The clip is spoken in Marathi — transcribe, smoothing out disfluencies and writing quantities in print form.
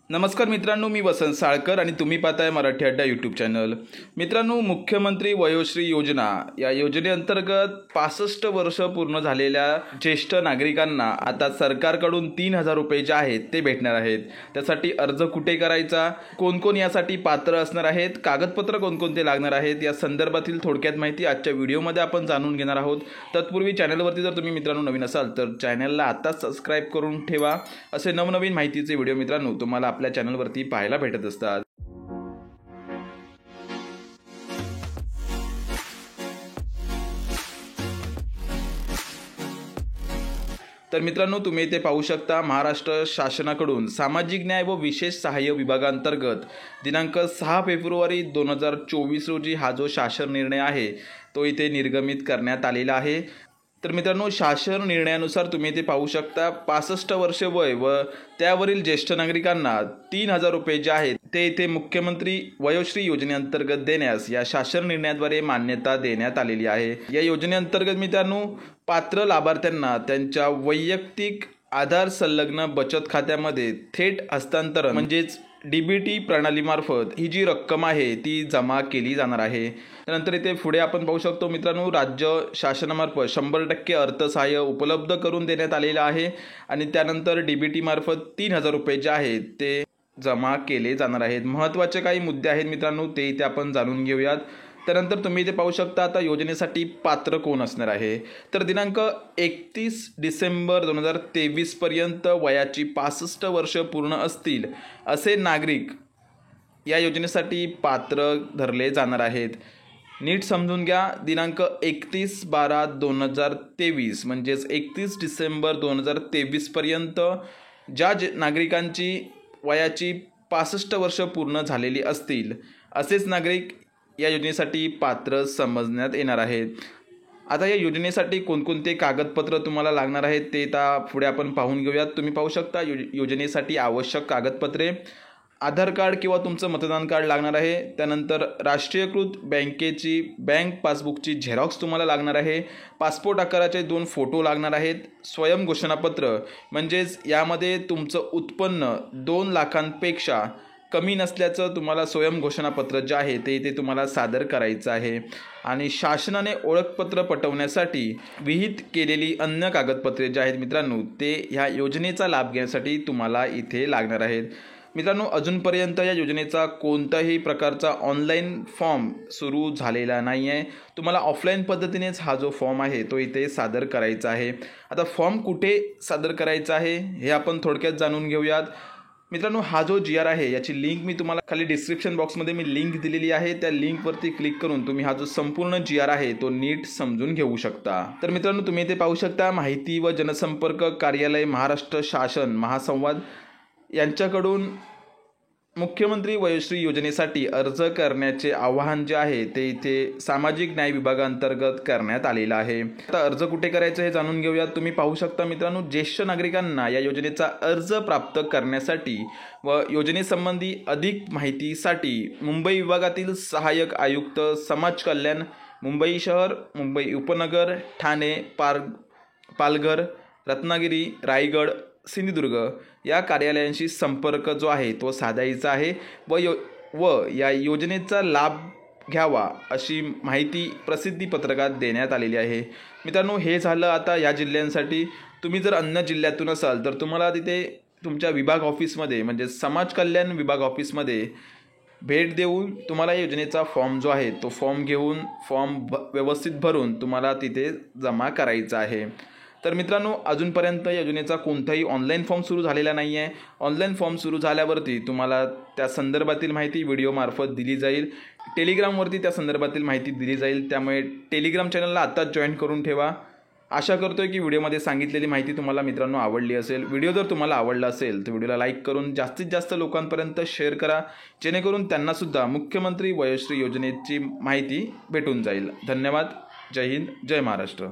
नमस्कार मित्रांनो, मी वसंत साळकर आणि तुम्ही पाहताय मराठी अड्डा यूट्यूब चॅनल. मित्रांनो, मुख्यमंत्री वयोश्री योजना या योजनेअंतर्गत 65 वर्ष पूर्ण झालेल्या ज्येष्ठ नागरिकांना आता सरकारकडून 3,000 रुपये जे आहेत ते भेटणार आहेत. त्यासाठी अर्ज कुठे करायचा, कोण कोण यासाठी पात्र असणार आहेत, कागदपत्र कोणकोणते लागणार आहेत, या संदर्भातील थोडक्यात माहिती आजच्या व्हिडिओमध्ये आपण जाणून घेणार आहोत. तत्पूर्वी चॅनलवरती जर तुम्ही मित्रांनो नवीन असाल तर चॅनलला आताच सबस्क्राईब करून ठेवा. असे नवनवीन माहितीचे व्हिडिओ मित्रांनो तुम्हाला आपल्या चॅनलवरती पाहायला भेटत असतात. तर मित्रांनो, तुम्ही इथे पाहू शकता महाराष्ट्र शासनाकडून सामाजिक न्याय व विशेष सहाय्य विभागांतर्गत दिनांक 6 फेब्रुवारी 2024 रोजी हा जो शासन निर्णय आहे तो इथे निर्गमित करण्यात आलेला आहे. तर मित्रांनो, शासन निर्णयानुसार तुम्ही इथे पाहू शकता 65 वर्ष वय व त्यावरील ज्येष्ठ नागरिकांना 3,000 रुपये जे आहेत ते इथे मुख्यमंत्री वयोश्री योजनेअंतर्गत देण्यास या शासन निर्णयाद्वारे मान्यता देण्यात आलेली आहे. या योजनेअंतर्गत मित्रांनो, पात्र लाभार्थ्यांना त्यांच्या वैयक्तिक आधार संलग्न बचत खात्यामध्ये थेट हस्तांतरण म्हणजेच DBT प्रणालीमार्फत ही जी रक्कम आहे ती जमा केली जाणार आहे. त्यानंतर इथे पुढे आपण पाहू शकतो मित्रांनो, राज्य शासनामार्फत 100% अर्थसहाय्य उपलब्ध करून देण्यात आलेलं आहे आणि त्यानंतर DBT मार्फत 3,000 रुपये जे आहेत ते जमा केले जाणार आहेत. महत्त्वाचे काही मुद्दे आहेत मित्रांनो, ते इथे आपण जाणून घेऊयात. त्यानंतर तुम्ही इथे पाहू शकता आता योजनेसाठी पात्र कोण असणार आहे. तर दिनांक 31 डिसेंबर 2023 पर्यंत वयाची 65 वर्ष पूर्ण असतील असे नागरिक या योजनेसाठी पात्र धरले जाणार आहेत. नीट समजून घ्या, दिनांक 31/12/2023 म्हणजेच 31 डिसेंबर 2023 पर्यंत ज्या नागरिकांची वयाची 65 वर्ष पूर्ण झालेली असतील असेच नागरिक या योजनेसाठी पात्र समजण्यात येणार आहेत. आता या योजनेसाठी कोणकोणते कागदपत्र तुम्हाला लागणार आहेत ते पुढे आपण पाहून घेऊयात. तुम्ही पाहू शकता योजनेसाठी आवश्यक कागदपत्रे: आधार कार्ड किंवा तुमचं मतदान कार्ड लागणार आहे. त्यानंतर राष्ट्रीयकृत बँकेची बँक पासबुकची झेरॉक्स तुम्हाला लागणार आहे. पासपोर्ट आकाराचे 2 फोटो लागणार आहेत. स्वयं घोषणापत्र म्हणजेच यामध्ये तुमचं उत्पन्न 2 लाखांपेक्षा कमी नसल्याचं तुम्हाला स्वयं घोषणापत्र जे आहे ते इथे तुम्हाला सादर करायचं आहे. आणि शासनाने ओळखपत्र पटवण्यासाठी विहित केलेली अन्य कागदपत्रे जे आहेत मित्रांनो ते ह्या योजनेचा लाभ घेण्यासाठी तुम्हाला इथे लागणार आहेत. मित्रांनो, अजूनपर्यंत या योजनेचा कोणत्याही प्रकारचा ऑनलाईन फॉर्म सुरू झालेला नाही आहे. तुम्हाला ऑफलाईन पद्धतीनेच हा जो फॉर्म आहे तो इथे सादर करायचा आहे. आता फॉर्म कुठे सादर करायचा आहे हे आपण थोडक्यात जाणून घेऊयात. मित्रांनो, हा जो GR आहे याची लिंक मी तुम्हाला खाली डिस्क्रिप्शन बॉक्समध्ये मी लिंक दिलेली आहे. त्या लिंकवरती क्लिक करून तुम्ही हा जो संपूर्ण GR आहे तो नीट समजून घेऊ शकता. तर मित्रांनो, तुम्ही इथे पाहू शकता माहिती व जनसंपर्क कार्यालय महाराष्ट्र शासन महासंवाद यांच्याकडून मुख्यमंत्री वयोश्री योजनेसाठी अर्ज करण्याचे आवाहन जे आहे ते इथे सामाजिक न्याय विभागांतर्गत करण्यात आलेलं आहे. आता अर्ज कुठे करायचं हे जाणून घेऊयात. तुम्ही पाहू शकता मित्रांनो, ज्येष्ठ नागरिकांना या योजनेचा अर्ज प्राप्त करण्यासाठी व योजनेसंबंधी अधिक माहितीसाठी मुंबई विभागातील सहाय्यक आयुक्त समाज कल्याण, मुंबई शहर, मुंबई उपनगर, ठाणे, पालघर, रत्नागिरी, रायगड, सिंधुदुर्ग या कार्यालयांशी संपर्क जो आहे तो साधायचा आहे व या योजनेचा लाभ घ्यावा अशी माहिती प्रसिद्धी पत्रकात देण्यात आलेली आहे. मित्रांनो, हे झालं आता या जिल्ह्यांसाठी. तुम्ही जर अन्य जिल्ह्यातून असाल तर तुम्हाला तिथे तुमच्या विभाग ऑफिसमध्ये म्हणजे समाज कल्याण विभाग ऑफिसमध्ये भेट देऊन तुम्हाला या योजनेचा फॉर्म जो आहे तो फॉर्म घेऊन फॉर्म व्यवस्थित भरून तुम्हाला तिथे जमा करायचा आहे. तर मित्रांनो, अजूनपर्यंत या योजनेचा कोणताही ऑनलाईन फॉर्म सुरू झालेला नाही आहे. ऑनलाईन फॉर्म सुरू झाल्यावरती तुम्हाला त्या संदर्भातील माहिती व्हिडिओमार्फत दिली जाईल. टेलिग्रामवरती त्या संदर्भातील माहिती दिली जाईल. त्यामुळे टेलिग्राम चॅनलला आत्ताच जॉईन करून ठेवा. आशा करतोय की व्हिडिओमध्ये सांगितलेली माहिती तुम्हाला मित्रांनो आवडली असेल. व्हिडिओ जर तुम्हाला आवडला असेल तर व्हिडिओला लाईक करून जास्तीत जास्त लोकांपर्यंत शेअर करा, जेणेकरून त्यांनासुद्धा मुख्यमंत्री वयोश्री योजनेची माहिती भेटून जाईल. धन्यवाद. जय हिंद, जय महाराष्ट्र.